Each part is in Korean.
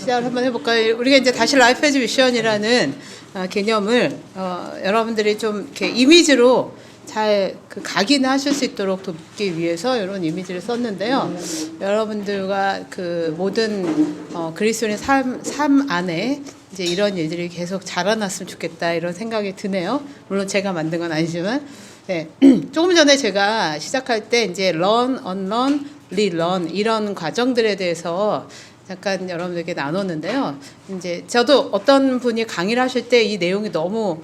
시작을 한번 해볼까요? 우리가 이제 다시 라이프 에즈 미션이라는 개념을 여러분들이 좀 이렇게 이미지로 잘 각인하실 수 있도록 돕기 위해서 이런 이미지를 썼는데요. 여러분들과 그 모든 그리스도인의 삶 안에 이제 이런 일들이 계속 자라났으면 좋겠다 이런 생각이 드네요. 물론 제가 만든 건 아니지만, 네. 조금 전에 제가 시작할 때 이제 learn, unlearn, relearn 이런 과정들에 대해서 잠깐 여러분들에게 나눴는데요. 이제 저도 어떤 분이 강의를 하실 때 이 내용이 너무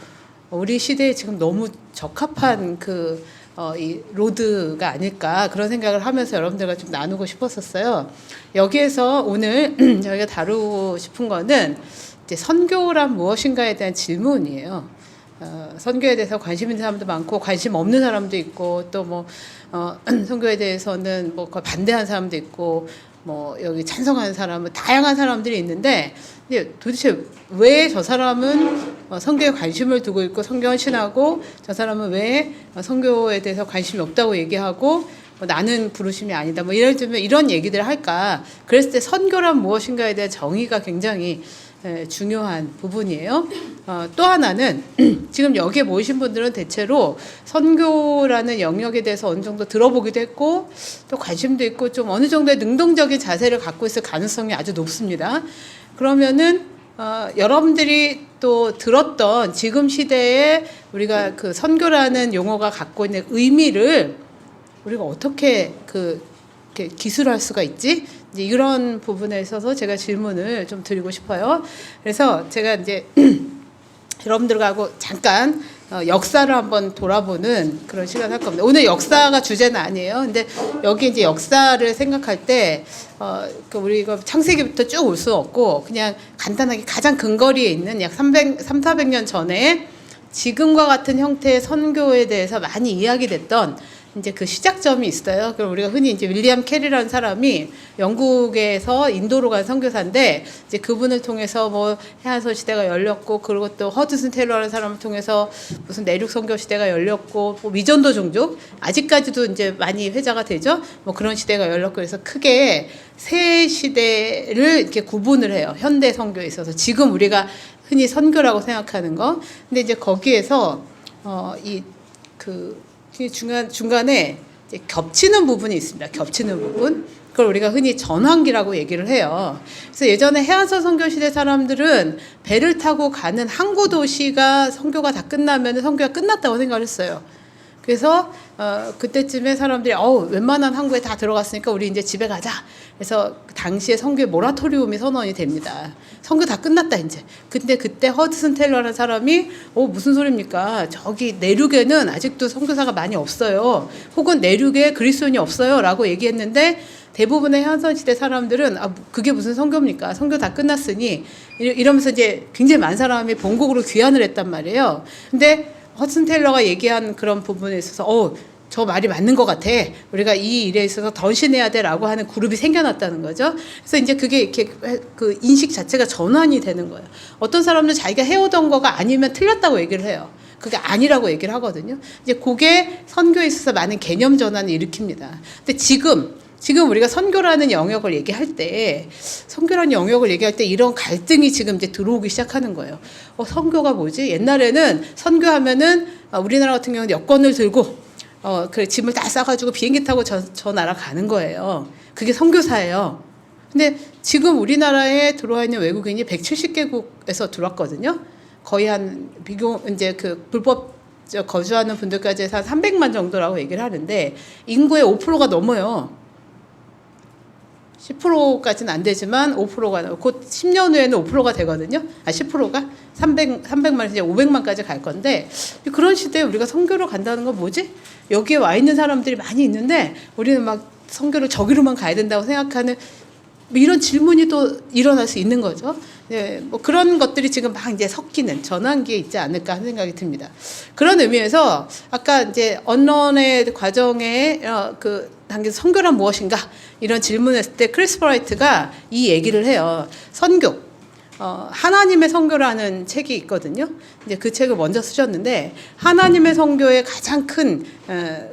우리 시대에 지금 너무 적합한 이 로드가 아닐까 그런 생각을 하면서 여러분들과 좀 나누고 싶었었어요. 여기에서 오늘 저희가 다루고 싶은 거는 이제 선교란 무엇인가에 대한 질문이에요. 선교에 대해서 관심 있는 사람도 많고 관심 없는 사람도 있고 또 뭐 선교에 대해서는 뭐 반대하는 사람도 있고 뭐 여기 찬성하는 사람은 다양한 사람들이 있는데 도대체 왜 저 사람은 선교에 관심을 두고 있고 성경을 신하고 저 사람은 왜 선교에 대해서 관심이 없다고 얘기하고 나는 부르심이 아니다 뭐 예를 들면 이런 얘기들을 할까. 그랬을 때 선교란 무엇인가에 대한 정의가 굉장히 중요한 부분이에요. 또 하나는 지금 여기에 모이신 분들은 대체로 선교라는 영역에 대해서 어느 정도 들어보기도 했고 또 관심도 있고 좀 어느 정도의 능동적인 자세를 갖고 있을 가능성이 아주 높습니다. 그러면은 여러분들이 또 들었던 지금 시대에 우리가 그 선교라는 용어가 갖고 있는 의미를 우리가 어떻게 이렇게 기술할 수가 있지? 이제 이런 부분에 있어서 제가 질문을 좀 드리고 싶어요. 그래서 제가 이제 여러분들하고 잠깐 역사를 한번 돌아보는 그런 시간을 할 겁니다. 오늘 역사가 주제는 아니에요. 근데 여기 이제 역사를 생각할 때 우리가 창세기부터 쭉 올 수 없고 그냥 간단하게 가장 근거리에 있는 약 400년 전에 지금과 같은 형태의 선교에 대해서 많이 이야기됐던 이제 그 시작점이 있어요. 그럼 우리가 흔히 이제 윌리엄 캐리라는 사람이 영국에서 인도로 간 선교사인데 이제 그분을 통해서 뭐 해안선 시대가 열렸고 그리고 또 허드슨 테일러라는 사람을 통해서 무슨 내륙 선교 시대가 열렸고 뭐 미전도 종족 아직까지도 이제 많이 회자가 되죠. 뭐 그런 시대가 열렸고 그래서 크게 세 시대를 이렇게 구분을 해요. 현대 선교에 있어서 지금 우리가 흔히 선교라고 생각하는 거. 근데 이제 거기에서 중간에 이제 겹치는 부분이 있습니다. 겹치는 부분. 그걸 우리가 흔히 전환기라고 얘기를 해요. 그래서 예전에 해안선 선교 시대 사람들은 배를 타고 가는 항구 도시가 선교가 다 끝나면 선교가 끝났다고 생각을 했어요. 그래서 그때쯤에 사람들이 웬만한 항구에 다 들어갔으니까 우리 이제 집에 가자. 그래서 당시에 선교의 모라토리움이 선언이 됩니다. 선교 다 끝났다 이제. 근데 그때 허드슨 테일러라는 사람이 무슨 소리입니까? 저기 내륙에는 아직도 선교사가 많이 없어요. 혹은 내륙에 그리스도인이 없어요. 라고 얘기했는데 대부분의 해안선 시대 사람들은 그게 무슨 선교입니까? 선교 다 끝났으니 이러면서 이제 굉장히 많은 사람이 본국으로 귀환을 했단 말이에요. 근데 허드슨 테일러가 얘기한 그런 부분에 있어서 저 말이 맞는 것 같아. 우리가 이 일에 있어서 던신해야 돼라고 하는 그룹이 생겨났다는 거죠. 그래서 이제 그게 이렇게 그 인식 자체가 전환이 되는 거예요. 어떤 사람은 자기가 해오던 거가 아니면 틀렸다고 얘기를 해요. 그게 아니라고 얘기를 하거든요. 이제 그게 선교에 있어서 많은 개념 전환을 일으킵니다. 근데 지금 우리가 선교라는 영역을 얘기할 때 이런 갈등이 지금 이제 들어오기 시작하는 거예요. 선교가 뭐지? 옛날에는 선교하면은 우리나라 같은 경우는 여권을 들고 짐을 다 싸가지고 비행기 타고 저 나라 가는 거예요. 그게 선교사예요. 근데 지금 우리나라에 들어와 있는 외국인이 170개국에서 들어왔거든요. 거의 이제 불법 거주하는 분들까지 해서 한 300만 정도라고 얘기를 하는데 인구의 5%가 넘어요. 10%까지는 안 되지만 5%가 곧 10년 후에는 5%가 되거든요. 10%가 300만 이제 500만까지 갈 건데 그런 시대에 우리가 선교로 간다는 건 뭐지? 여기에 와 있는 사람들이 많이 있는데 우리는 막 선교를 저기로만 가야 된다고 생각하는 이런 질문이 또 일어날 수 있는 거죠. 네, 뭐 그런 것들이 지금 막 이제 섞이는 전환기에 있지 않을까 하는 생각이 듭니다. 그런 의미에서 아까 이제 언론의 과정에 당기에서 선교란 무엇인가 이런 질문했을 때 크리스 브라이트가 이 얘기를 해요. 선교. 하나님의 선교라는 책이 있거든요. 이제 그 책을 먼저 쓰셨는데 하나님의 선교의 가장 큰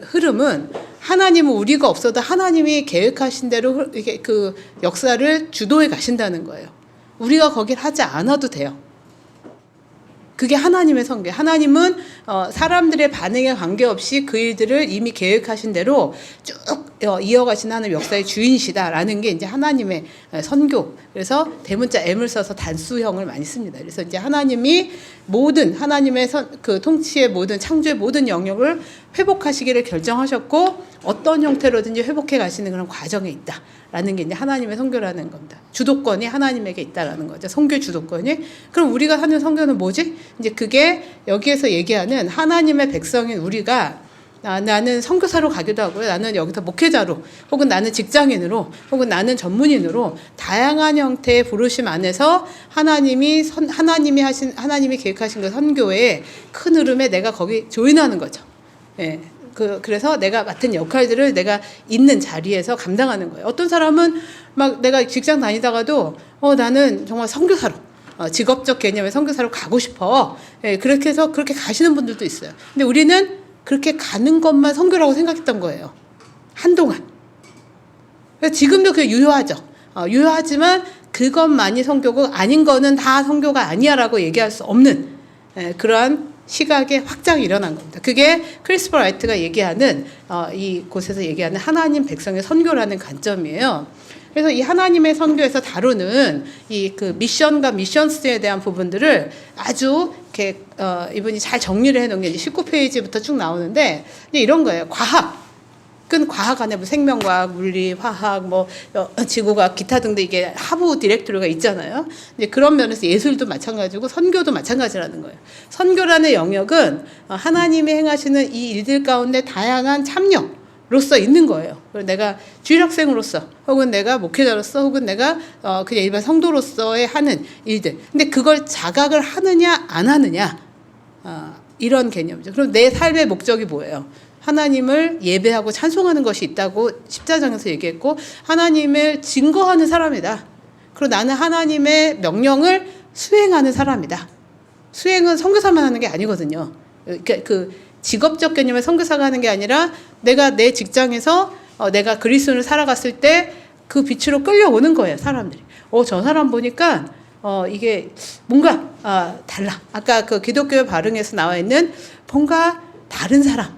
흐름은 하나님은 우리가 없어도 하나님이 계획하신 대로 이게 그 역사를 주도해 가신다는 거예요. 우리가 거길 하지 않아도 돼요. 그게 하나님의 선교예요. 하나님은 사람들의 반응에 관계없이 그 일들을 이미 계획하신 대로 쭉 이어가신 하나님 역사의 주인이시다라는 게 이제 하나님의 선교. 그래서 대문자 M을 써서 단수형을 많이 씁니다. 그래서 이제 하나님이 모든 하나님의 그 통치의 모든 창조의 모든 영역을 회복하시기를 결정하셨고 어떤 형태로든지 회복해 가시는 그런 과정에 있다라는 게 이제 하나님의 선교라는 겁니다. 주도권이 하나님에게 있다라는 거죠. 선교 주도권이. 그럼 우리가 하는 선교는 뭐지? 이제 그게 여기에서 얘기하는 하나님의 백성인 우리가 나는 선교사로 가기도 하고요. 나는 여기서 목회자로 혹은 나는 직장인으로 혹은 나는 전문인으로 다양한 형태의 부르심 안에서 하나님이 계획하신 그 선교의 큰 흐름에 내가 거기 조인하는 거죠. 예. 그래서 내가 맡은 역할들을 내가 있는 자리에서 감당하는 거예요. 어떤 사람은 막 내가 직장 다니다가도 나는 정말 선교사로 직업적 개념의 선교사로 가고 싶어. 예, 그렇게 해서 그렇게 가시는 분들도 있어요. 근데 우리는 그렇게 가는 것만 선교라고 생각했던 거예요. 한동안. 지금도 그게 유효하죠. 유효하지만 그것만이 선교고 아닌 거는 다 선교가 아니야라고 얘기할 수 없는 그러한 시각의 확장이 일어난 겁니다. 그게 크리스퍼 라이트가 얘기하는 이곳에서 얘기하는 하나님 백성의 선교라는 관점이에요. 그래서 이 하나님의 선교에서 다루는 이 그 미션과 미션스에 대한 부분들을 아주 이렇게 이분이 잘 정리를 해놓은 게 19페이지부터 쭉 나오는데 이런 거예요. 과학 안에 뭐 생명과학, 물리, 화학, 뭐 지구과학, 기타 등등 이게 하부 디렉토리가 있잖아요. 이제 그런 면에서 예술도 마찬가지고 선교도 마찬가지라는 거예요. 선교라는 영역은 하나님이 행하시는 이 일들 가운데 다양한 참여로서 있는 거예요. 내가 주일학생으로서 혹은 내가 목회자로서 혹은 내가 그냥 일반 성도로서의 하는 일들. 근데 그걸 자각을 하느냐 안 하느냐 이런 개념이죠. 그럼 내 삶의 목적이 뭐예요? 하나님을 예배하고 찬송하는 것이 있다고 십자장에서 얘기했고 하나님을 증거하는 사람이다. 그리고 나는 하나님의 명령을 수행하는 사람이다. 수행은 선교사만 하는 게 아니거든요. 그러니까 그 직업적 개념의 선교사가 하는 게 아니라 내가 내 직장에서 내가 그리스도를 살아갔을 때 그 빛으로 끌려오는 거예요. 사람들이. 저 사람 보니까 이게 뭔가 달라. 아까 그 기독교의 발응에서 나와 있는 뭔가 다른 사람.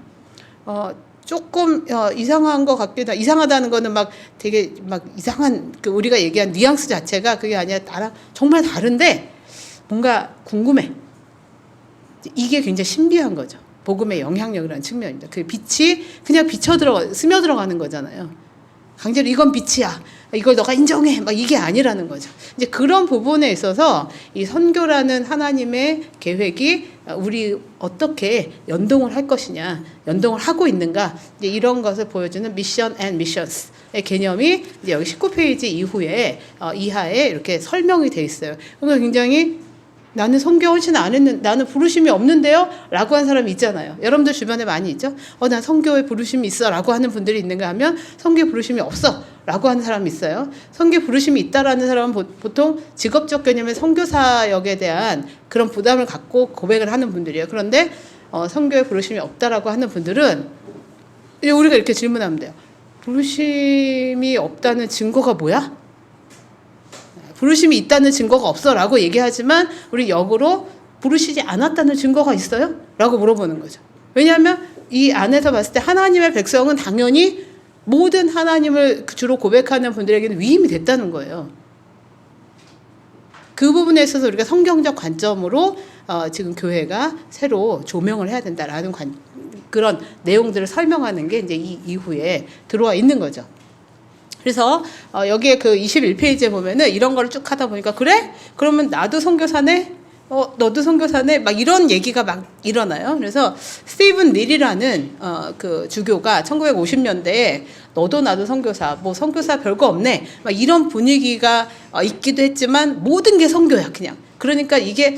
조금 이상한 것 같기도 하고 이상하다는 거는 막 되게 막 이상한 그 우리가 얘기한 뉘앙스 자체가 그게 아니라 나랑 정말 다른데 뭔가 궁금해. 이게 굉장히 신비한 거죠. 복음의 영향력이라는 측면입니다. 그 빛이 그냥 스며들어가는 거잖아요. 강제로 이건 빛이야. 이걸 너가 인정해. 막 이게 아니라는 거죠. 이제 그런 부분에 있어서 이 선교라는 하나님의 계획이 우리 어떻게 연동을 할 것이냐, 연동을 하고 있는가, 이제 이런 것을 보여주는 미션 앤 미션스의 개념이 이제 여기 19페이지 이하에 이렇게 설명이 돼 있어요. 그러니까 굉장히 나는 선교 헌신 안 했는데 나는 부르심이 없는데요? 라고 하는 사람이 있잖아요. 여러분들 주변에 많이 있죠? 난 선교에 부르심이 있어 라고 하는 분들이 있는가 하면 선교에 부르심이 없어 라고 하는 사람이 있어요. 선교에 부르심이 있다라는 사람은 보통 직업적 개념의 선교사역에 대한 그런 부담을 갖고 고백을 하는 분들이에요. 그런데 선교에 부르심이 없다라고 하는 분들은 우리가 이렇게 질문하면 돼요. 부르심이 없다는 증거가 뭐야? 부르심이 있다는 증거가 없어라고 얘기하지만 우리 역으로 부르시지 않았다는 증거가 있어요? 라고 물어보는 거죠. 왜냐하면 이 안에서 봤을 때 하나님의 백성은 당연히 모든 하나님을 주로 고백하는 분들에게는 위임이 됐다는 거예요. 그 부분에 있어서 우리가 성경적 관점으로 지금 교회가 새로 조명을 해야 된다라는 그런 내용들을 설명하는 게 이제 이 이후에 들어와 있는 거죠. 그래서 여기에 그 21페이지에 보면은 이런 거를 쭉 하다 보니까 그래? 그러면 나도 선교사네? 너도 선교사네? 막 이런 얘기가 막 일어나요. 그래서 스티븐 닐이라는 그 주교가 1950년대에 너도 나도 선교사, 뭐 선교사 별거 없네. 막 이런 분위기가 있기도 했지만 모든 게 선교야, 그냥. 그러니까 이게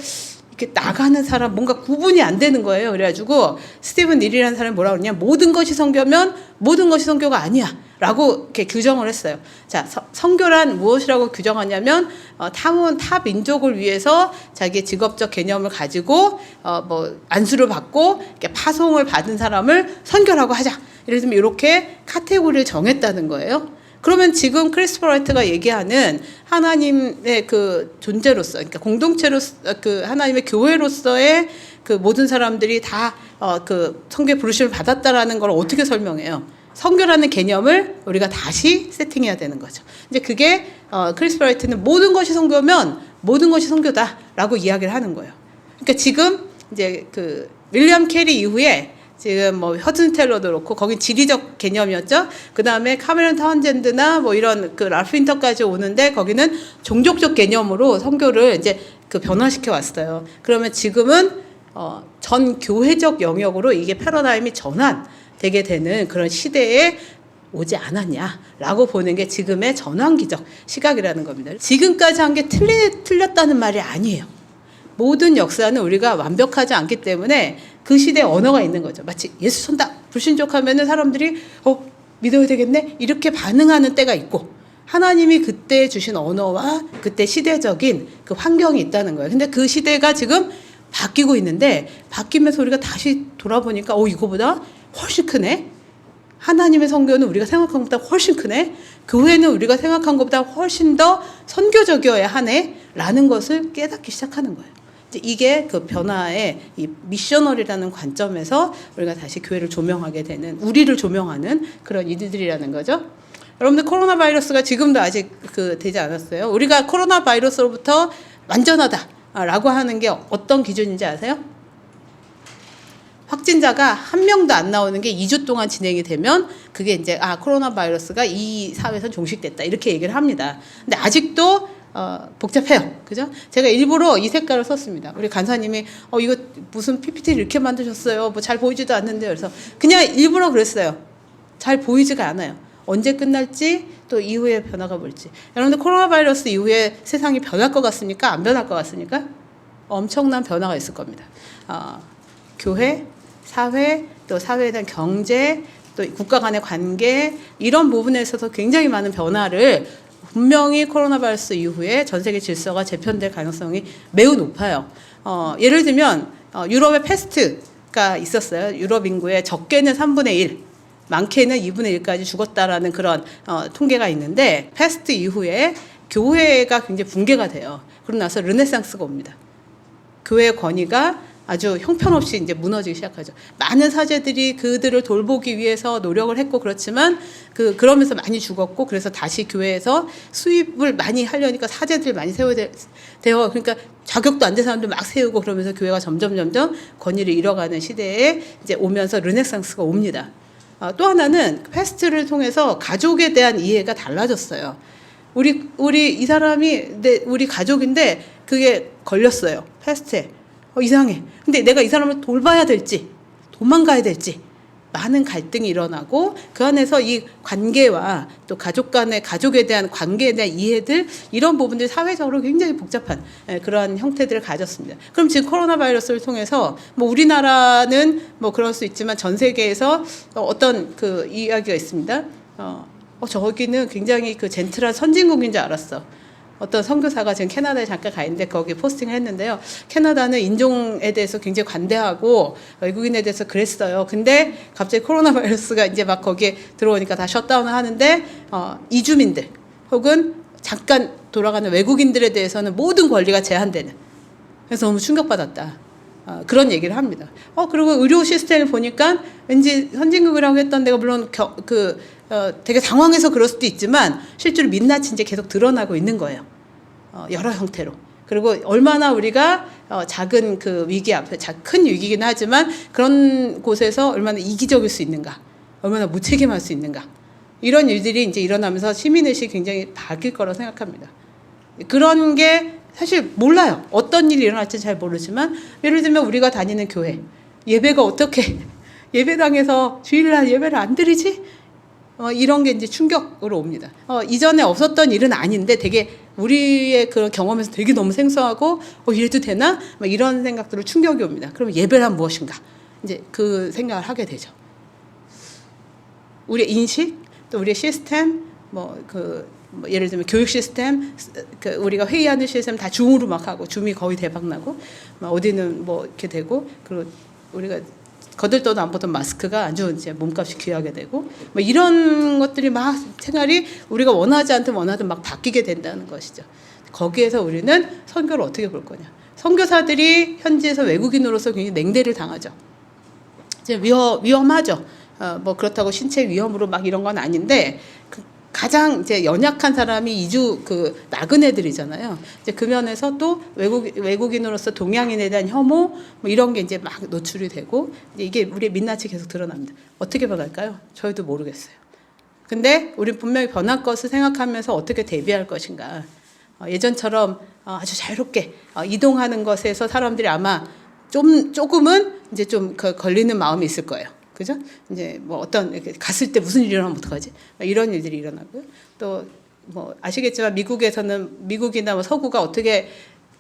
이렇게 나가는 사람 뭔가 구분이 안 되는 거예요. 그래가지고 스티븐 닐이라는 사람이 뭐라고 그러냐? 모든 것이 선교면 모든 것이 선교가 아니야. 라고 이렇게 규정을 했어요. 자, 선교란 무엇이라고 규정하냐면 타 민족을 위해서 자기의 직업적 개념을 가지고 뭐 안수를 받고 이렇게 파송을 받은 사람을 선교라고 하자. 예를 들면 이렇게 카테고리를 정했다는 거예요. 그러면 지금 크리스토퍼 라이트가 얘기하는 하나님의 그 존재로서, 그러니까 공동체로서, 그 하나님의 교회로서의 그 모든 사람들이 다 그 성교의 부르심을 받았다라는 걸 어떻게 설명해요? 성교라는 개념을 우리가 다시 세팅해야 되는 거죠. 이제 그게 크리스토퍼 라이트는 모든 것이 성교면 모든 것이 성교다라고 이야기를 하는 거예요. 그러니까 지금 이제 그 윌리엄 캐리 이후에 지금 뭐 허든 텔러도 그렇고 거긴 지리적 개념이었죠. 그 다음에 카메론 타운젠드나 뭐 이런 그 랄프 윈터까지 오는데 거기는 종족적 개념으로 성교를 이제 그 변화시켜 왔어요. 그러면 지금은 전 교회적 영역으로 이게 패러다임이 전환되게 되는 그런 시대에 오지 않았냐라고 보는 게 지금의 전환기적 시각이라는 겁니다. 지금까지 한 게 틀렸다는 말이 아니에요. 모든 역사는 우리가 완벽하지 않기 때문에 그 시대에 언어가 있는 거죠. 마치 예수 손다 불신족하면은 사람들이 믿어야 되겠네 이렇게 반응하는 때가 있고, 하나님이 그때 주신 언어와 그때 시대적인 그 환경이 있다는 거예요. 근데 그 시대가 지금 바뀌고 있는데, 바뀌면서 우리가 다시 돌아보니까 이거보다 훨씬 크네. 하나님의 성교는 우리가 생각한 것보다 훨씬 크네. 교회는 우리가 생각한 것보다 훨씬 더 선교적이어야 하네 라는 것을 깨닫기 시작하는 거예요. 이게 그 변화의 이 미셔널이라는 관점에서 우리가 다시 교회를 조명하게 되는, 우리를 조명하는 그런 이들이라는 거죠. 여러분들, 코로나 바이러스가 지금도 아직 되지 않았어요. 우리가 코로나 바이러스로부터 완전하다라고 하는 게 어떤 기준인지 아세요? 확진자가 한 명도 안 나오는 게 2주 동안 진행이 되면 그게 이제 코로나 바이러스가 이 사회에서 종식됐다 이렇게 얘기를 합니다. 근데 아직도 복잡해요. 그죠? 제가 일부러 이 색깔을 썼습니다. 우리 간사님이 이거 무슨 PPT를 이렇게 만드셨어요? 뭐 잘 보이지도 않는데. 그래서 그냥 일부러 그랬어요. 잘 보이지가 않아요. 언제 끝날지, 또 이후에 변화가 뭘지. 여러분들, 코로나 바이러스 이후에 세상이 변할 것 같습니까? 안 변할 것 같습니까? 엄청난 변화가 있을 겁니다. 교회, 사회, 또 사회에 대한 경제, 또 국가 간의 관계, 이런 부분에 있어서 굉장히 많은 변화를 분명히 코로나 바이러스 이후에 전 세계 질서가 재편될 가능성이 매우 높아요. 예를 들면 유럽에 패스트가 있었어요. 유럽 인구의 적게는 3분의 1, 많게는 2분의 1까지 죽었다라는 그런 통계가 있는데, 패스트 이후에 교회가 굉장히 붕괴가 돼요. 그러고 나서 르네상스가 옵니다. 교회의 권위가 아주 형편없이 이제 무너지기 시작하죠. 많은 사제들이 그들을 돌보기 위해서 노력을 했고, 그렇지만 그러면서 많이 죽었고, 그래서 다시 교회에서 수입을 많이 하려니까 사제들 많이 세워야 돼요. 그러니까 자격도 안 된 사람들 막 세우고, 그러면서 교회가 점점 권위를 잃어가는 시대에 이제 오면서 르네상스가 옵니다. 또 하나는 패스트를 통해서 가족에 대한 이해가 달라졌어요. 우리 이 사람이 우리 가족인데 그게 걸렸어요. 패스트에. 이상해. 근데 내가 이 사람을 돌봐야 될지 도망가야 될지 많은 갈등이 일어나고, 그 안에서 이 관계와 또 가족에 대한 관계에 대한 이해들, 이런 부분들이 사회적으로 굉장히 복잡한 그런 형태들을 가졌습니다. 그럼 지금 코로나 바이러스를 통해서 뭐 우리나라는 뭐 그럴 수 있지만 전 세계에서 어떤 그 이야기가 있습니다. 저기는 굉장히 그 젠틀한 선진국인 줄 알았어. 어떤 선교사가 지금 캐나다에 잠깐 가 있는데 거기 포스팅을 했는데요. 캐나다는 인종에 대해서 굉장히 관대하고 외국인에 대해서 그랬어요. 근데 갑자기 코로나 바이러스가 이제 막 거기에 들어오니까 다 셧다운을 하는데 이주민들 혹은 잠깐 돌아가는 외국인들에 대해서는 모든 권리가 제한되는. 그래서 너무 충격받았다. 그런 얘기를 합니다. 그리고 의료 시스템을 보니까 왠지 선진국이라고 했던 데가 물론 되게 당황해서 그럴 수도 있지만 실제로 민낯이 이제 계속 드러나고 있는 거예요. 여러 형태로. 그리고 얼마나 우리가 작은 그 위기 앞에, 큰 위기긴 하지만 그런 곳에서 얼마나 이기적일 수 있는가, 얼마나 무책임할 수 있는가, 이런 일들이 이제 일어나면서 시민의식이 굉장히 바뀔 거라고 생각합니다. 그런 게 사실 몰라요. 어떤 일이 일어날지 잘 모르지만, 예를 들면 우리가 다니는 교회, 예배가 어떻게 예배당에서 주일날 예배를 안 드리지? 이런 게 이제 충격으로 옵니다. 이전에 없었던 일은 아닌데 되게 우리의 그런 경험에서 되게 너무 생소하고 이래도 되나? 막 이런 생각들로 충격이 옵니다. 그럼 예배란 무엇인가? 이제 그 생각을 하게 되죠. 우리의 인식, 또 우리의 시스템, 예를 들면 교육 시스템, 우리가 회의하는 시스템 다 줌으로 막 하고, 줌이 거의 대박 나고, 어디는 뭐 이렇게 되고, 그리고 우리가 거들떠도 안 보던 마스크가 아주 이제 몸값이 귀하게 되고 뭐 이런 것들이 막 생활이 우리가 원하지 않든 원하든 막 바뀌게 된다는 것이죠. 거기에서 우리는 선교를 어떻게 볼 거냐. 선교사들이 현지에서 외국인으로서 굉장히 냉대를 당하죠. 이제 위험하죠. 뭐 그렇다고 신체 위험으로 막 이런 건 아닌데 가장 이제 연약한 사람이 이주 그 나그네들이잖아요. 이제 그 면에서 또 외국인으로서 동양인에 대한 혐오 뭐 이런 게 이제 막 노출이 되고 이제 이게 우리의 민낯이 계속 드러납니다. 어떻게 변할까요? 저희도 모르겠어요. 근데 우리 분명히 변할 것을 생각하면서 어떻게 대비할 것인가. 예전처럼 아주 자유롭게 이동하는 것에서 사람들이 아마 조금은 이제 좀 걸리는 마음이 있을 거예요. 그죠? 이제 뭐 어떤 이렇게 갔을 때 무슨 일이 일어나면 어떡하지? 이런 일들이 일어나고요. 또 뭐 아시겠지만 미국이나 뭐 서구가 어떻게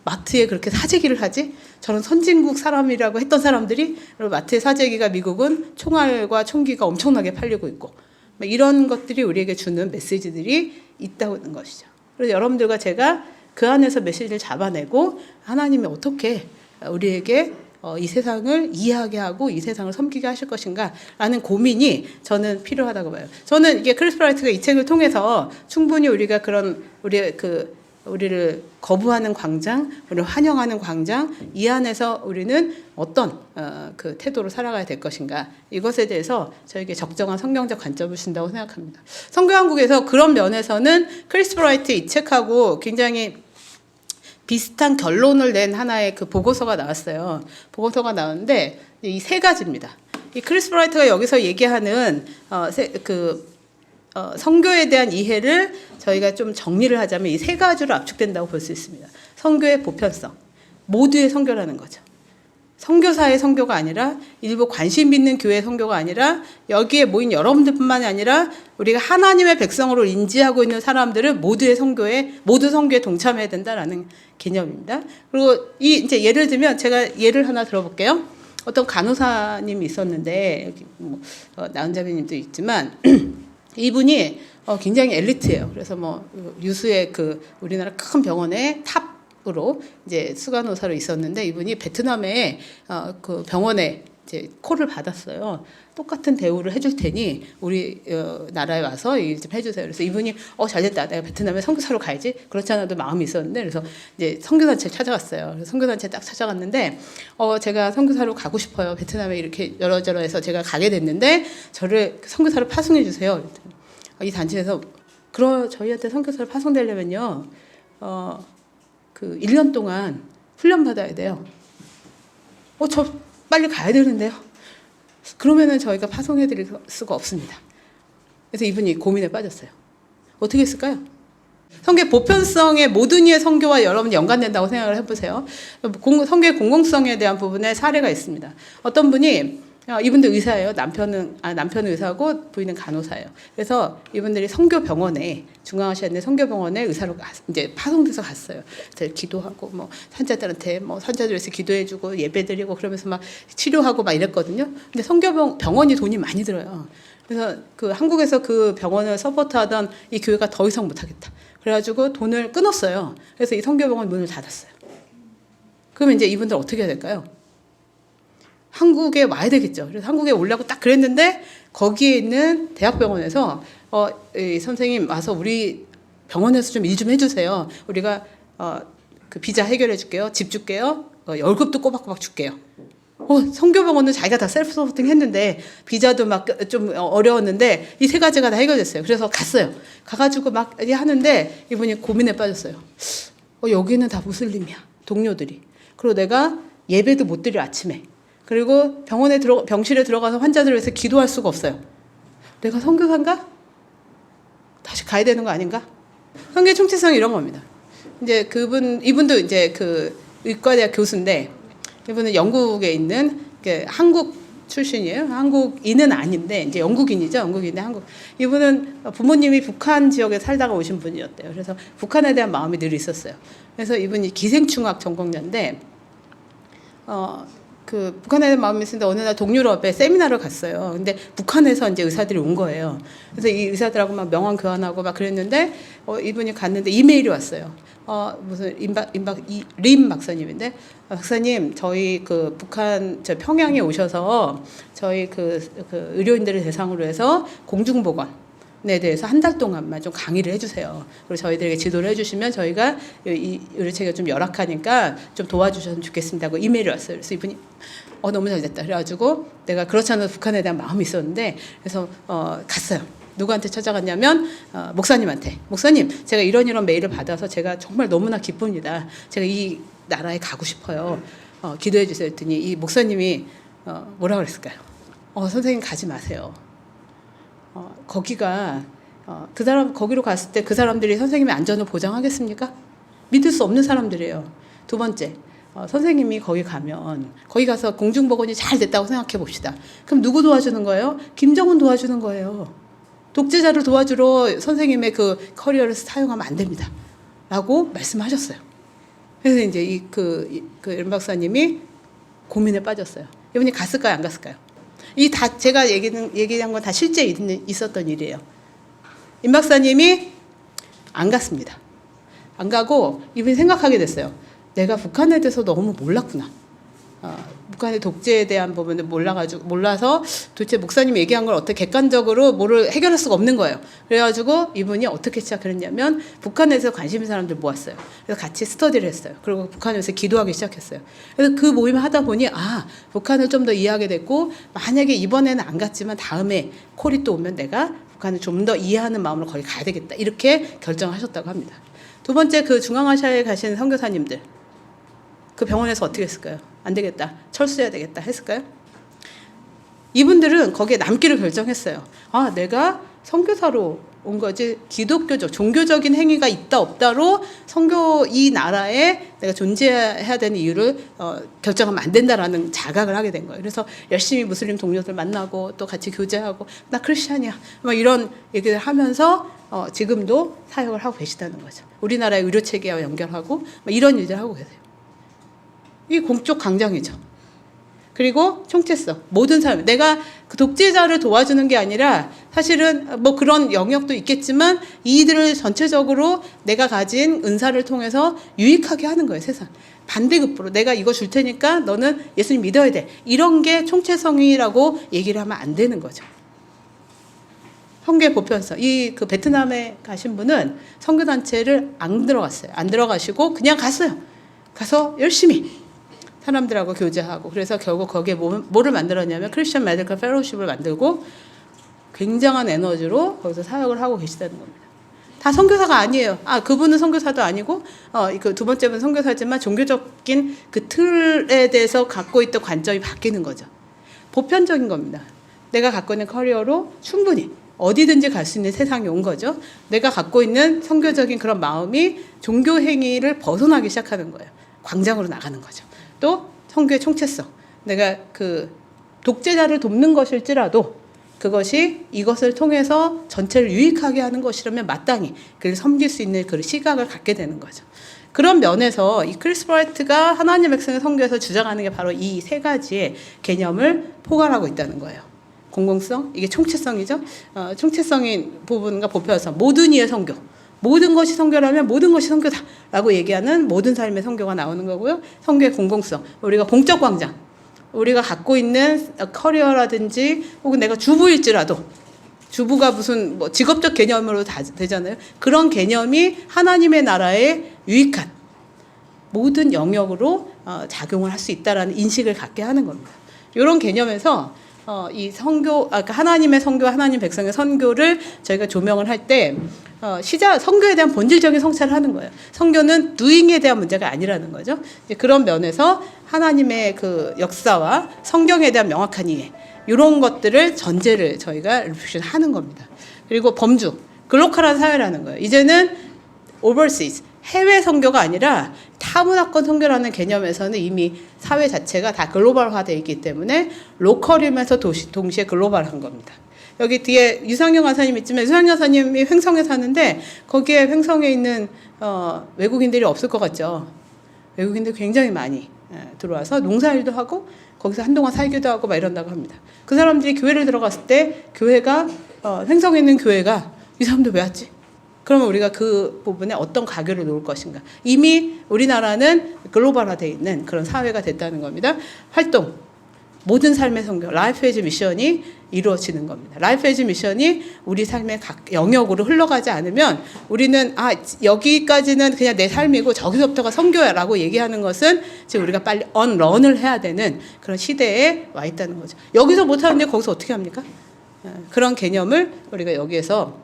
마트에 그렇게 사재기를 하지? 저는 선진국 사람이라고 했던 사람들이 마트에 사재기가 미국은 총알과 총기가 엄청나게 팔리고 있고 이런 것들이 우리에게 주는 메시지들이 있다는 것이죠. 그래서 여러분들과 제가 그 안에서 메시지를 잡아내고 하나님이 어떻게 우리에게 이 세상을 이해하게 하고 이 세상을 섬기게 하실 것인가라는 고민이 저는 필요하다고 봐요. 저는 이게 크리스 프라이트가 이 책을 통해서 충분히 우리가 그런 우리를 거부하는 광장, 우리를 환영하는 광장 이 안에서 우리는 어떤 그 태도로 살아가야 될 것인가 이것에 대해서 저에게 적정한 성경적 관점을 준다고 생각합니다. 성교한국에서 그런 면에서는 크리스 프라이트 이 책하고 굉장히 비슷한 결론을 낸 하나의 그 보고서가 나왔어요. 보고서가 나왔는데 이 세 가지입니다. 이 크리스 브라이트가 여기서 얘기하는 선교에 대한 이해를 저희가 좀 정리를 하자면 이 세 가지로 압축된다고 볼 수 있습니다. 선교의 보편성, 모두의 선교라는 거죠. 선교사의 선교가 아니라 일부 관심 있는 교회의 선교가 아니라 여기에 모인 여러분들뿐만이 아니라 우리가 하나님의 백성으로 인지하고 있는 사람들은 모두 선교에 동참해야 된다라는 개념입니다. 그리고 이제 예를 들면 제가 예를 하나 들어볼게요. 어떤 간호사님이 있었는데 여기 뭐 나은자매님도 있지만 이분이 굉장히 엘리트예요. 그래서 뭐 유수의 그 우리나라 큰 병원의 탑으로 이제 수간호사로 있었는데 이분이 베트남의 그 병원에 이제 콜을 받았어요. 똑같은 대우를 해줄 테니 우리 나라에 와서 일 좀 해주세요. 그래서 이분이 잘됐다. 내가 베트남에 선교사로 가야지. 그렇지 않아도 마음이 있었는데 그래서 이제 선교단체 찾아갔어요. 그래서 선교단체 딱 찾아갔는데 제가 선교사로 가고 싶어요. 베트남에 이렇게 여러저러해서 제가 가게 됐는데 저를 선교사로 파송해 주세요. 이 단체에서 저희한테 선교사로 파송되려면요. 그 1년 동안 훈련 받아야 돼요. 저 빨리 가야 되는데요. 그러면은 저희가 파송해 드릴 수가 없습니다. 그래서 이분이 고민에 빠졌어요. 어떻게 했을까요? 선교의 보편성의 모든 이의 선교와 여러분이 연관된다고 생각을 해보세요. 선교의 공공성에 대한 부분에 사례가 있습니다. 어떤 분이 이분도 의사예요. 남편은 의사고 부인은 간호사예요. 그래서 이분들이 선교병원에 중앙아시아의 선교병원에 의사로 이제 파송돼서 갔어요. 그래서 기도하고 뭐 산자들한테 뭐 산자들에서 기도해주고 예배드리고 그러면서 막 치료하고 막 이랬거든요. 근데 선교병원이 돈이 많이 들어요. 그래서 그 한국에서 그 병원을 서포트하던 이 교회가 더 이상 못하겠다. 그래가지고 돈을 끊었어요. 그래서 이 선교병원 문을 닫았어요. 그러면 이제 이분들 어떻게 해야 될까요? 한국에 와야 되겠죠. 그래서 한국에 오려고 딱 그랬는데 거기에 있는 대학병원에서 이 선생님 와서 우리 병원에서 좀 일 좀 해주세요. 우리가 그 비자 해결해 줄게요. 집 줄게요. 월급도 꼬박꼬박 줄게요. 선교병원은 자기가 다 셀프 서포팅 했는데 비자도 막 좀 어려웠는데 이 세 가지가 다 해결됐어요. 그래서 갔어요. 가가지고 막 하는데 이분이 고민에 빠졌어요. 여기는 다 무슬림이야. 동료들이. 그리고 내가 예배도 못 드려 아침에. 그리고 병실에 들어가서 환자들을 위해서 기도할 수가 없어요. 내가 선교사인가? 다시 가야 되는 거 아닌가? 선교의 총체성이 이런 겁니다. 이제 이분도 이제 그 의과대학 교수인데 이분은 영국에 있는 한국 출신이에요. 한국인은 아닌데 이제 영국인이죠. 영국인데 이분은 부모님이 북한 지역에 살다가 오신 분이었대요. 그래서 북한에 대한 마음이 늘 있었어요. 그래서 이분이 기생충학 전공자인데 그 북한에 대한 마음이 있었는데 어느 날 동유럽에 세미나를 갔어요. 근데 북한에서 이제 의사들이 온 거예요. 그래서 이 의사들하고 막 명함 교환하고 막 그랬는데 이분이 갔는데 이메일이 왔어요. 무슨 림 박사님인데, 박사님 저희 그 북한 저 평양에 오셔서 저희 그 의료인들을 대상으로 해서 공중보건에 대해서 한 달 동안만 좀 강의를 해주세요. 그리고 저희들에게 지도를 해주시면 저희가 이 의료체계가 좀 열악하니까 좀 도와주셨으면 좋겠습니다 하고 이메일이 왔어요. 그래서 이분이 너무 잘 됐다. 그래가지고 내가 그렇지 않아도 북한에 대한 마음이 있었는데, 그래서 갔어요. 누구한테 찾아갔냐면 목사님한테. 목사님, 제가 이런 메일을 받아서 제가 정말 너무나 기쁩니다. 제가 이 나라에 가고 싶어요. 기도해 주세요 했더니 이 목사님이 뭐라 그랬을까요? 선생님 가지 마세요. 거기가 그 사람 거기로 갔을 때 그 사람들이 선생님의 안전을 보장하겠습니까? 믿을 수 없는 사람들이에요. 두 번째, 선생님이 거기 가면 거기 가서 공중보건이 잘 됐다고 생각해 봅시다. 그럼 누구 도와주는 거예요? 김정은 도와주는 거예요. 독재자를 도와주러 선생님의 그 커리어를 사용하면 안 됩니다. 라고 말씀하셨어요. 그래서 이제 임 박사님이 고민에 빠졌어요. 이분이 갔을까요? 안 갔을까요? 이 다 제가 얘기한 건 다 실제 있었던 일이에요. 임 박사님이 안 갔습니다. 안 가고 이분이 생각하게 됐어요. 내가 북한에 대해서 너무 몰랐구나. 북한의 독재에 대한 부분을 몰라서 도대체 목사님이 얘기한 걸 어떻게 객관적으로 뭐를 해결할 수가 없는 거예요. 그래가지고 이분이 어떻게 시작했냐면 북한에서 관심 있는 사람들 모았어요. 그래서 같이 스터디를 했어요. 그리고 북한에서 기도하기 시작했어요. 그래서 그 모임을 하다 보니 북한을 좀 더 이해하게 됐고, 만약에 이번에는 안 갔지만 다음에 콜이 또 오면 내가 북한을 좀 더 이해하는 마음으로 거기 가야 되겠다. 이렇게 결정하셨다고 합니다. 두 번째, 그 중앙아시아에 가신 선교사님들, 그 병원에서 어떻게 했을까요? 안 되겠다, 철수해야 되겠다 했을까요? 이분들은 거기에 남기를 결정했어요. 내가 선교사로 온 거지 기독교적 종교적인 행위가 있다 없다로 이 나라에 내가 존재해야 되는 이유를 결정하면 안 된다라는 자각을 하게 된 거예요. 그래서 열심히 무슬림 동료들 만나고 또 같이 교제하고 나 크리스찬이야 막 이런 얘기를 하면서 지금도 사역을 하고 계시다는 거죠. 우리나라의 의료 체계와 연결하고 이런 일들을 하고 계세요. 이 공적 강장이죠. 그리고 총체성, 모든 사람, 내가 그 독재자를 도와주는 게 아니라 사실은 뭐 그런 영역도 있겠지만 이들을 전체적으로 내가 가진 은사를 통해서 유익하게 하는 거예요. 세상 반대급부로 내가 이거 줄 테니까 너는 예수님 믿어야 돼, 이런 게 총체성이라고 얘기를 하면 안 되는 거죠. 선교의 보편성, 그 베트남에 가신 분은 선교단체를 안 들어갔어요. 안 들어가시고 그냥 갔어요. 가서 열심히 사람들하고 교제하고, 그래서 결국 거기에 뭐를 만들었냐면 크리스천 메디컬 펠로우십을 만들고 굉장한 에너지로 거기서 사역을 하고 계시다는 겁니다. 다 선교사가 아니에요. 그분은 선교사도 아니고 그 두 번째 분은 선교사지만 종교적인 그 틀에 대해서 갖고 있던 관점이 바뀌는 거죠. 보편적인 겁니다. 내가 갖고 있는 커리어로 충분히 어디든지 갈 수 있는 세상이 온 거죠. 내가 갖고 있는 선교적인 그런 마음이 종교 행위를 벗어나기 시작하는 거예요. 광장으로 나가는 거죠. 또 선교의 총체성, 내가 그 독재자를 돕는 것일지라도 그것이 이것을 통해서 전체를 유익하게 하는 것이라면 마땅히 그를 섬길 수 있는 그 시각을 갖게 되는 거죠. 그런 면에서 이 크리스 브라이트가 하나님 백성의 선교에서 주장하는 게 바로 이 세 가지의 개념을 포괄하고 있다는 거예요. 공공성, 이게 총체성이죠. 총체성인 부분과 보편성, 모든 이의 선교, 모든 것이 선교라면 모든 것이 선교다라고 얘기하는 모든 삶의 선교가 나오는 거고요. 선교의 공공성, 우리가 공적 광장, 우리가 갖고 있는 커리어라든지 혹은 내가 주부일지라도, 주부가 무슨 뭐 직업적 개념으로 다 되잖아요. 그런 개념이 하나님의 나라에 유익한 모든 영역으로 작용을 할 수 있다라는 인식을 갖게 하는 겁니다. 이런 개념에서 이 선교, 하나님의 선교, 하나님 백성의 선교를 저희가 조명을 할 때 선교에 대한 본질적인 성찰을 하는 거예요. 선교는 doing에 대한 문제가 아니라는 거죠. 그런 면에서 하나님의 그 역사와 성경에 대한 명확한 이해, 이런 것들을 전제를 저희가 리프렉션 하는 겁니다. 그리고 범주, 글로컬한 사회라는 거예요. 이제는 overseas, 해외 선교가 아니라 타문화권 선교라는 개념에서는 이미 사회 자체가 다 글로벌화되어 있기 때문에 로컬이면서 동시에 글로벌한 겁니다. 여기 뒤에 유상영 하사님 있지만 유상영 하사님이 횡성에 사는데 거기에 횡성에 있는 외국인들이 없을 것 같죠. 외국인들 굉장히 많이 들어와서 농사일도 하고 거기서 한동안 살기도 하고 막 이런다고 합니다. 그 사람들이 교회를 들어갔을 때 교회가 횡성에 있는 교회가 이 사람들 왜 왔지? 그러면 우리가 그 부분에 어떤 가교를 놓을 것인가. 이미 우리나라는 글로벌화되어 있는 그런 사회가 됐다는 겁니다. 활동, 모든 삶의 성교, 라이프 에즈 미션이 이루어지는 겁니다. 라이프 에즈 미션이 우리 삶의 각 영역으로 흘러가지 않으면 우리는 여기까지는 그냥 내 삶이고 저기서부터가 성교야라고 얘기하는 것은 지금 우리가 빨리 언런을 해야 되는 그런 시대에 와 있다는 거죠. 여기서 못하는데 거기서 어떻게 합니까? 그런 개념을 우리가 여기에서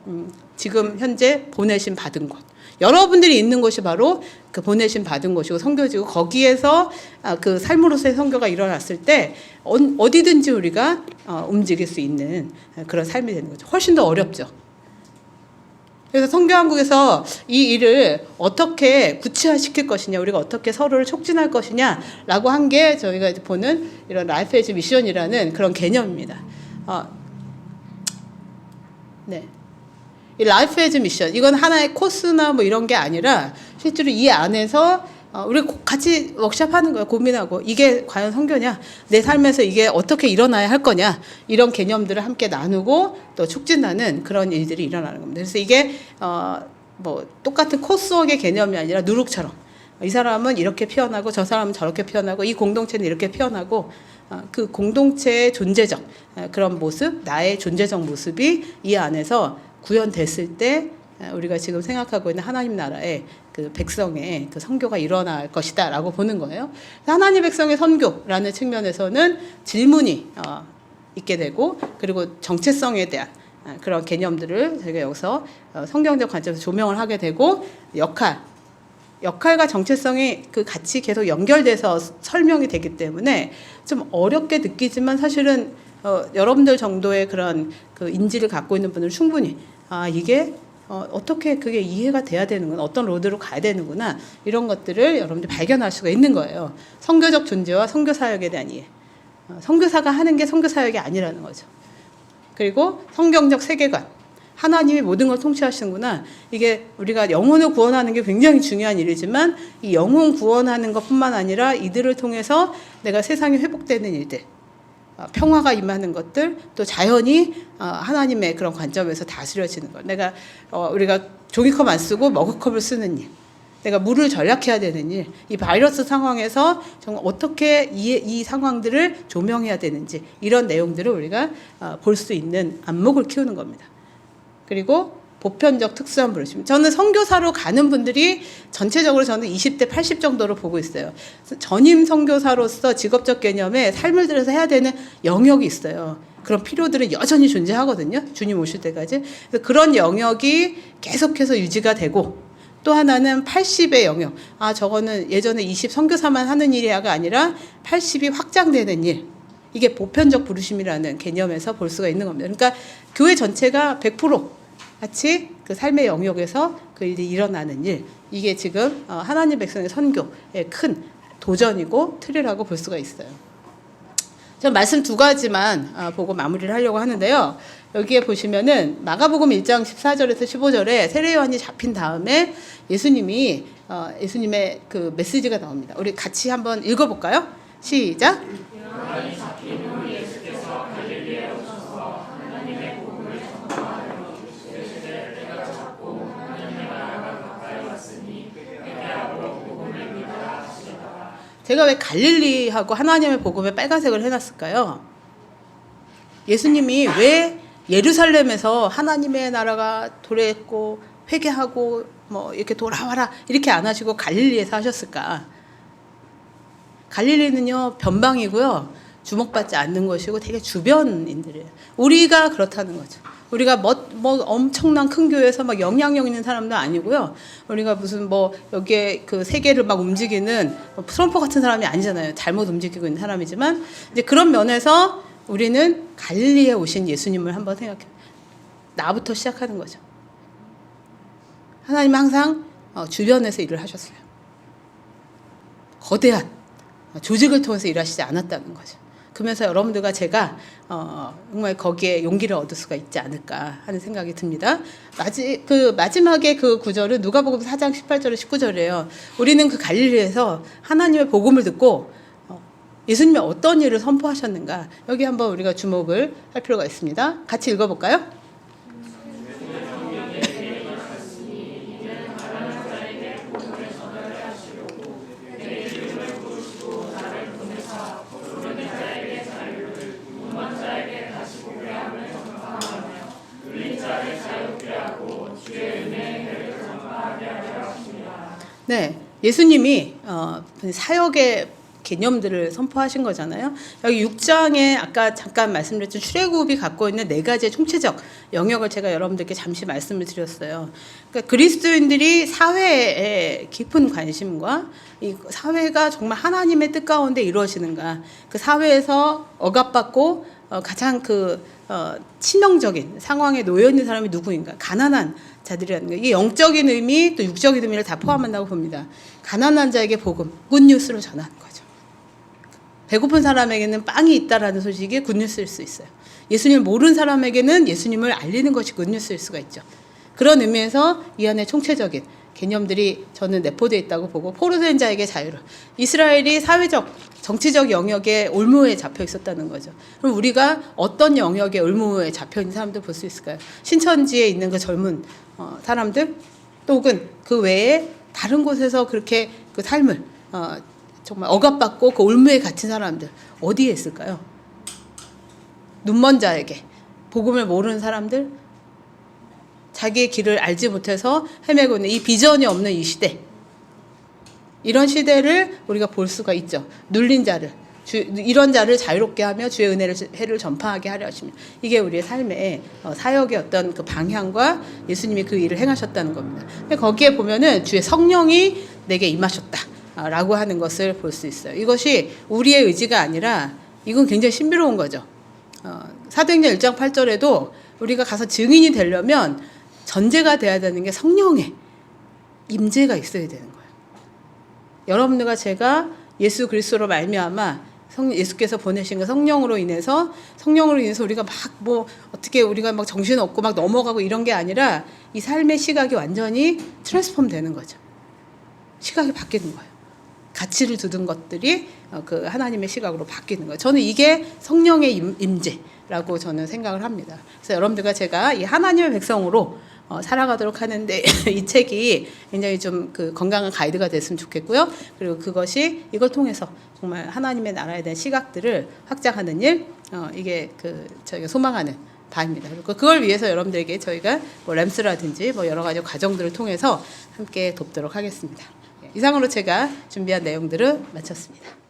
지금 현재 보내심 받은 것, 여러분들이 있는 곳이 바로 그 보내심 받은 곳이고 선교지고, 거기에서 그 삶으로서의 선교가 일어났을 때 어디든지 우리가 움직일 수 있는 그런 삶이 되는 거죠. 훨씬 더 어렵죠. 그래서 선교한국에서 이 일을 어떻게 구체화시킬 것이냐, 우리가 어떻게 서로를 촉진할 것이냐라고 한 게 저희가 이제 보는 이런 라이프 에즈 미션이라는 그런 개념입니다. 네. 이 라이프 에즈 미션, 이건 하나의 코스나 뭐 이런 게 아니라 실제로 이 안에서 우리 같이 워크숍하는 거예요. 고민하고 이게 과연 선교냐, 내 삶에서 이게 어떻게 일어나야 할 거냐, 이런 개념들을 함께 나누고 또 촉진하는 그런 일들이 일어나는 겁니다. 그래서 이게 뭐 똑같은 코스웍의 개념이 아니라 누룩처럼 이 사람은 이렇게 피어나고 저 사람은 저렇게 피어나고 이 공동체는 이렇게 피어나고, 그 공동체의 존재적 그런 모습, 나의 존재적 모습이 이 안에서 구현됐을 때 우리가 지금 생각하고 있는 하나님 나라의 그 백성의 그 선교가 일어날 것이다라고 보는 거예요. 하나님 백성의 선교라는 측면에서는 질문이 있게 되고, 그리고 정체성에 대한 그런 개념들을 저희가 여기서 성경적 관점에서 조명을 하게 되고, 역할과 정체성이 그 같이 계속 연결돼서 설명이 되기 때문에 좀 어렵게 느끼지만 사실은 여러분들 정도의 그런 그 인지를 갖고 있는 분들은 충분히 이게 어떻게 그게 이해가 돼야 되는구나, 어떤 로드로 가야 되는구나, 이런 것들을 여러분들이 발견할 수가 있는 거예요. 선교적 존재와 선교 사역에 대한 이해. 선교사가 하는 게 선교 사역이 아니라는 거죠. 그리고 성경적 세계관, 하나님이 모든 걸 통치하시는구나. 이게 우리가 영혼을 구원하는 게 굉장히 중요한 일이지만 이 영혼 구원하는 것뿐만 아니라 이들을 통해서 내가 세상이 회복되는 일들, 평화가 임하는 것들, 또 자연이 하나님의 그런 관점에서 다스려지는 것, 내가 우리가 종이컵 안 쓰고 머그컵을 쓰는 일, 내가 물을 절약해야 되는 일, 이 바이러스 상황에서 정말 어떻게 이 상황들을 조명해야 되는지, 이런 내용들을 우리가 볼 수 있는 안목을 키우는 겁니다. 그리고 보편적 특수한 부르심. 저는 선교사로 가는 분들이 전체적으로 저는 20대 80 정도로 보고 있어요. 전임 선교사로서 직업적 개념에 삶을 들여서 해야 되는 영역이 있어요. 그런 필요들은 여전히 존재하거든요. 주님 오실 때까지. 그래서 그런 영역이 계속해서 유지가 되고, 또 하나는 80의 영역. 저거는 예전에 20 선교사만 하는 일이야가 아니라 80이 확장되는 일. 이게 보편적 부르심이라는 개념에서 볼 수가 있는 겁니다. 그러니까 교회 전체가 100% 같이 그 삶의 영역에서 그 일이 일어나는 일, 이게 지금 하나님 백성의 선교의 큰 도전이고 틀이라고 볼 수가 있어요. 전 말씀 두 가지만 보고 마무리를 하려고 하는데요. 여기에 보시면은 마가복음 1장 14절에서 15절에 세례요한이 잡힌 다음에 예수님의 그 메시지가 나옵니다. 우리 같이 한번 읽어볼까요? 시작. 제가 왜 갈릴리하고 하나님의 복음에 빨간색을 해놨을까요? 예수님이 왜 예루살렘에서 하나님의 나라가 도래했고 회개하고 뭐 이렇게 돌아와라 이렇게 안 하시고 갈릴리에서 하셨을까? 갈릴리는요, 변방이고요, 주목받지 않는 것이고 되게 주변인들이에요. 우리가 그렇다는 거죠. 우리가 뭐 엄청난 큰 교회에서 막 영향력 있는 사람도 아니고요. 우리가 무슨 뭐 여기에 그 세계를 막 움직이는 트럼프 같은 사람이 아니잖아요. 잘못 움직이고 있는 사람이지만, 이제 그런 면에서 우리는 갈릴리에 오신 예수님을 한번 생각해. 나부터 시작하는 거죠. 하나님은 항상 주변에서 일을 하셨어요. 거대한 조직을 통해서 일하시지 않았다는 거죠. 그러면서 여러분들과 제가 정말 거기에 용기를 얻을 수가 있지 않을까 하는 생각이 듭니다. 마지막에 그 구절은 누가복음 4장 18절에 19절이에요. 우리는 그 갈릴리에서 하나님의 복음을 듣고 예수님이 어떤 일을 선포하셨는가, 여기 한번 우리가 주목을 할 필요가 있습니다. 같이 읽어볼까요? 네, 예수님이 사역의 개념들을 선포하신 거잖아요. 여기 6장에 아까 잠깐 말씀드렸던 출애굽이 갖고 있는 네 가지의 총체적 영역을 제가 여러분들께 잠시 말씀을 드렸어요. 그러니까 그리스도인들이 사회에 깊은 관심과 이 사회가 정말 하나님의 뜻 가운데 이루어지는가, 그 사회에서 억압받고 가장 치명적인 상황에 놓여 있는 사람이 누구인가? 가난한 자들이라는 거예요. 이 영적인 의미 또 육적인 의미를 다 포함한다고 봅니다. 가난한 자에게 복음, 굿뉴스를 전하는 거죠. 배고픈 사람에게는 빵이 있다라는 소식이 굿뉴스일 수 있어요. 예수님을 모르는 사람에게는 예수님을 알리는 것이 굿뉴스일 수가 있죠. 그런 의미에서 이 안에 총체적인 개념들이 저는 내포되어 있다고 보고, 포로된 자에게 자유를, 이스라엘이 사회적, 정치적 영역에 올무에 잡혀 있었다는 거죠. 그럼 우리가 어떤 영역에 올무에 잡혀 있는 사람들 볼 수 있을까요? 신천지에 있는 그 젊은 사람들, 또 혹은 그 외에 다른 곳에서 그렇게 그 삶을 정말 억압받고 그 올무에 갇힌 사람들 어디에 있을까요? 눈먼 자에게, 복음을 모르는 사람들, 자기의 길을 알지 못해서 헤매고 있는 이 비전이 없는 이 시대, 이런 시대를 우리가 볼 수가 있죠. 눌린 자를, 이런 자를 자유롭게 하며 주의 은혜를 전파하게 하려 하십니다. 이게 우리의 삶의 사역의 어떤 그 방향과 예수님이 그 일을 행하셨다는 겁니다. 거기에 보면은 주의 성령이 내게 임하셨다라고 하는 것을 볼 수 있어요. 이것이 우리의 의지가 아니라 이건 굉장히 신비로운 거죠. 사도행전 1장 8절에도 우리가 가서 증인이 되려면 전제가 돼야 되는 게 성령의 임재가 있어야 되는 거예요. 여러분들과 제가 예수 그리스도로 말미암아 예수께서 보내신 그 성령으로 인해서 우리가 어떻게 우리가 막 정신 없고 막 넘어가고 이런 게 아니라 이 삶의 시각이 완전히 트랜스폼 되는 거죠. 시각이 바뀌는 거예요. 가치를 두는 것들이 그 하나님의 시각으로 바뀌는 거예요. 저는 이게 성령의 임재라고 저는 생각을 합니다. 그래서 여러분들과 제가 이 하나님의 백성으로 살아가도록 하는데 이 책이 굉장히 좀 그 건강한 가이드가 됐으면 좋겠고요. 그리고 이걸 통해서 정말 하나님의 나라에 대한 시각들을 확장하는 일, 이게 저희가 소망하는 바입니다. 그리고 그걸 위해서 여러분들에게 저희가 램스라든지 여러 가지 과정들을 통해서 함께 돕도록 하겠습니다. 이상으로 제가 준비한 내용들을 마쳤습니다.